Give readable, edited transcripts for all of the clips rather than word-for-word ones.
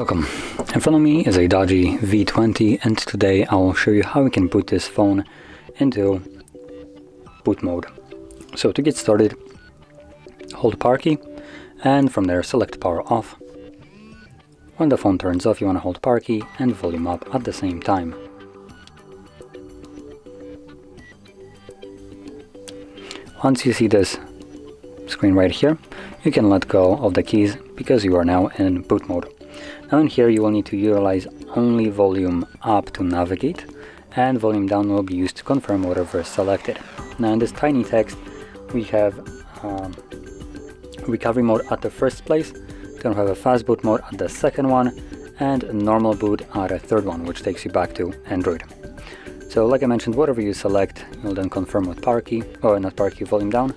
Welcome. In front of me is a DOOGEE V20 and today I will show you how we can boot this phone into boot mode. So to get started, hold power key and from there select power off. When the phone turns off, you want to hold power key and volume up at the same time. Once you see this screen right here, you can let go of the keys because you are now in boot mode. Now in here you will need to utilize only volume up to navigate, and volume down will be used to confirm whatever is selected. Now in this tiny text we have recovery mode at the first place, then we have a fast boot mode at the second one, and normal boot at a third one, which takes you back to Android. So like I mentioned, whatever you select, you'll then confirm with power key, or not power key, volume down.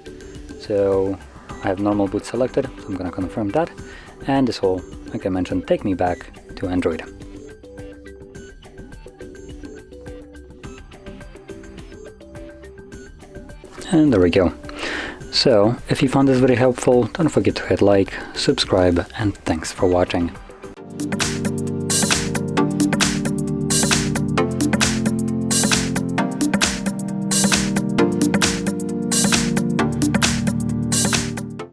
So I have normal boot selected, so I'm going to confirm that, and this will, like I mentioned, take me back to Android. And there we go. So if you found this very helpful, don't forget to hit like, subscribe, and thanks for watching.